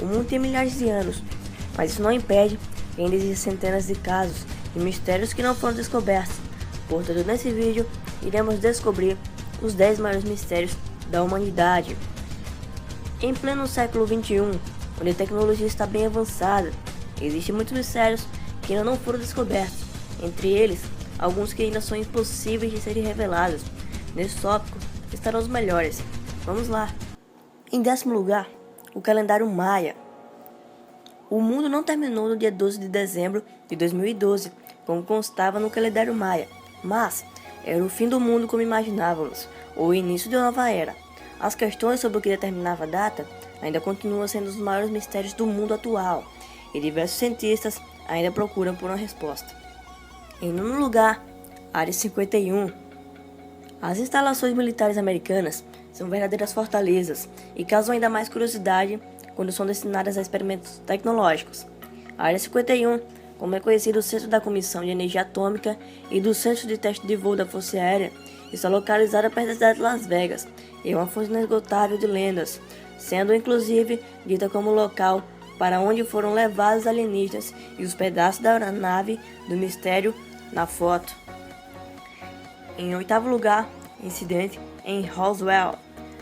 O mundo tem milhares de anos, mas isso não impede que ainda existem centenas de casos e mistérios que não foram descobertos. Portanto, nesse vídeo, iremos descobrir os 10 maiores mistérios da humanidade. Em pleno século XXI, onde a tecnologia está bem avançada, existem muitos mistérios que ainda não foram descobertos, entre eles, alguns que ainda são impossíveis de serem revelados. Nesse tópico estarão os melhores. Vamos lá! Em 10º lugar, o calendário Maia. O mundo não terminou no dia 12 de dezembro de 2012, como constava no calendário Maia, mas era o fim do mundo como imaginávamos, ou o início de uma nova era. As questões sobre o que determinava a data ainda continuam sendo os maiores mistérios do mundo atual, e diversos cientistas ainda procuram por uma resposta. Em 9º lugar, Área 51. As instalações militares americanas são verdadeiras fortalezas e causam ainda mais curiosidade quando são destinadas a experimentos tecnológicos. A Área 51, como é conhecido o Centro da Comissão de Energia Atômica e do Centro de Teste de Voo da Força Aérea, está localizada perto da cidade de Las Vegas e é uma fonte inesgotável de lendas, sendo inclusive dita como local para onde foram levados os alienígenas e os pedaços da aeronave do mistério na foto. Em 8º lugar, incidente em Roswell.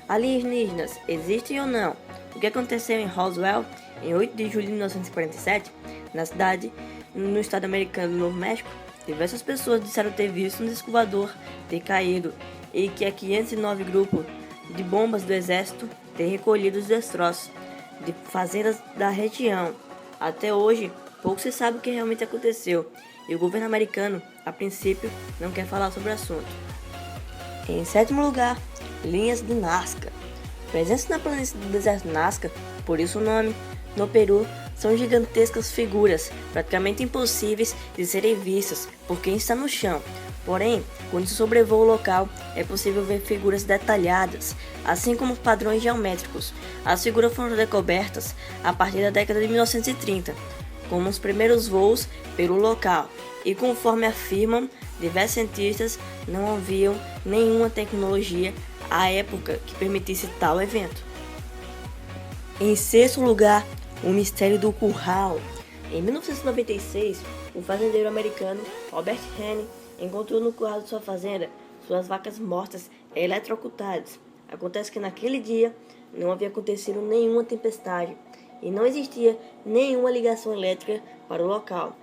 Alienígenas existem ou não? O que aconteceu em Roswell em 8 de julho de 1947, na cidade, no estado americano do Novo México? Diversas pessoas disseram ter visto um disco voador ter caído e que 509 grupos de bombas do exército ter recolhido os destroços de fazendas da região. Até hoje, pouco se sabe o que realmente aconteceu e o governo americano, a princípio, não quer falar sobre o assunto. Em 7º lugar, linhas de Nazca. Presentes na planície do deserto Nazca, por isso o nome, no Peru, são gigantescas figuras, praticamente impossíveis de serem vistas por quem está no chão. Porém, quando se sobrevoa o local, é possível ver figuras detalhadas, assim como padrões geométricos. As figuras foram descobertas a partir da década de 1930, como os primeiros voos pelo local, e conforme afirmam diversos cientistas, não haviam nenhuma tecnologia à época que permitisse tal evento. Em 6º lugar, o mistério do curral. Em 1996, o fazendeiro americano Robert Henry encontrou no curral de sua fazenda suas vacas mortas e eletrocutadas. Acontece que naquele dia não havia acontecido nenhuma tempestade e não existia nenhuma ligação elétrica para o local.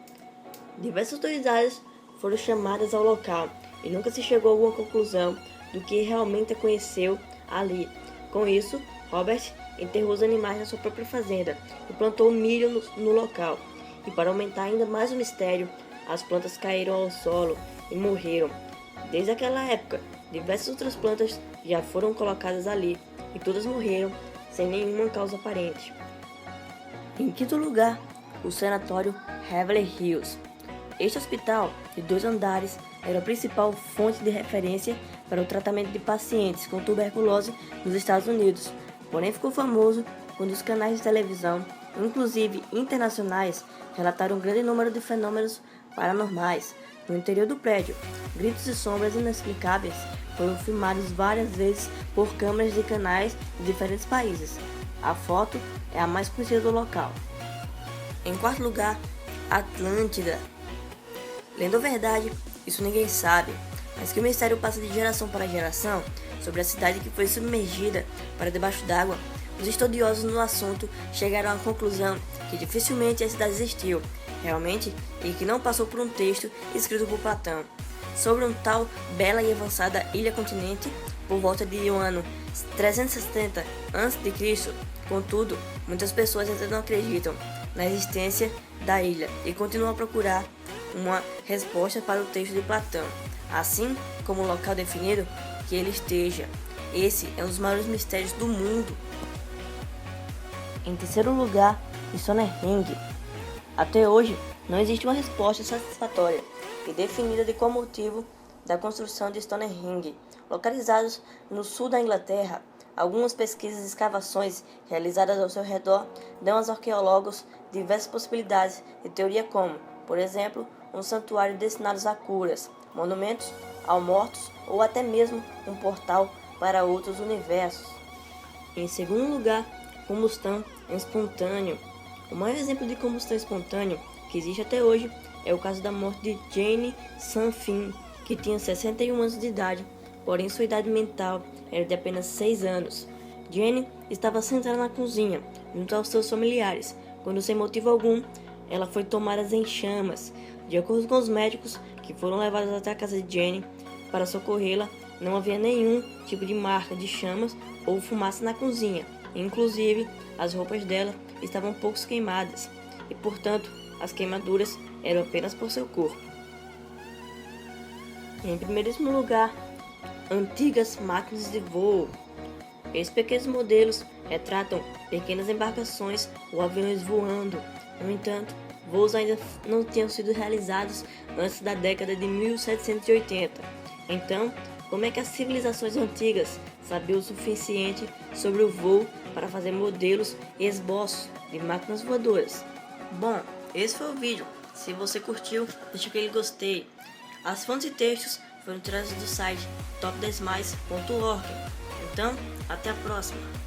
Diversas autoridades foram chamadas ao local e nunca se chegou a alguma conclusão do que realmente aconteceu ali. Com isso, Robert enterrou os animais na sua própria fazenda e plantou milho no local. E para aumentar ainda mais o mistério, as plantas caíram ao solo e morreram. Desde aquela época, diversas outras plantas já foram colocadas ali e todas morreram sem nenhuma causa aparente. Em 5º lugar, o sanatório Beverly Hills. Este hospital, de 2 andares, era a principal fonte de referência para o tratamento de pacientes com tuberculose nos Estados Unidos. Porém, ficou famoso quando os canais de televisão, inclusive internacionais, relataram um grande número de fenômenos paranormais. No interior do prédio, gritos e sombras inexplicáveis foram filmados várias vezes por câmeras de canais de diferentes países. A foto é a mais conhecida do local. Em 4º lugar, Atlântida. Lendo a verdade, isso ninguém sabe, mas que o mistério passa de geração para geração sobre a cidade que foi submergida para debaixo d'água. Os estudiosos no assunto chegaram à conclusão que dificilmente a cidade existiu realmente e que não passou por um texto escrito por Platão sobre um tal bela e avançada ilha-continente por volta de um ano 370 a.C. Contudo, muitas pessoas ainda não acreditam na existência da ilha e continuam a procurar uma resposta para o texto de Platão, assim como o local definido que ele esteja. Esse é um dos maiores mistérios do mundo. Em 3º lugar, Stonehenge. Até hoje, não existe uma resposta satisfatória e definida de qual motivo da construção de Stonehenge. Localizados no sul da Inglaterra, algumas pesquisas e escavações realizadas ao seu redor dão aos arqueólogos diversas possibilidades de teoria como, por exemplo, um santuário destinado a curas, monumentos aos mortos ou até mesmo um portal para outros universos. Em segundo lugar, combustão espontânea. O maior exemplo de combustão espontânea que existe até hoje é o caso da morte de Jane Sanfin, que tinha 61 anos de idade, porém sua idade mental era de apenas 6 anos. Jane estava sentada na cozinha, junto aos seus familiares, quando sem motivo algum, ela foi tomada em chamas. De acordo com os médicos que foram levados até a casa de Jane para socorrê-la, não havia nenhum tipo de marca de chamas ou fumaça na cozinha. Inclusive, as roupas dela estavam pouco queimadas e, portanto, as queimaduras eram apenas por seu corpo. Em primeiríssimo lugar, antigas máquinas de voo. Esses pequenos modelos retratam pequenas embarcações ou aviões voando. No entanto, voos ainda não tinham sido realizados antes da década de 1780. Então, como é que as civilizações antigas sabiam o suficiente sobre o voo para fazer modelos e esboços de máquinas voadoras? Bom, esse foi o vídeo. Se você curtiu, deixa aquele gostei. As fontes e textos foram tirados do site top10mais.org. Então, até a próxima!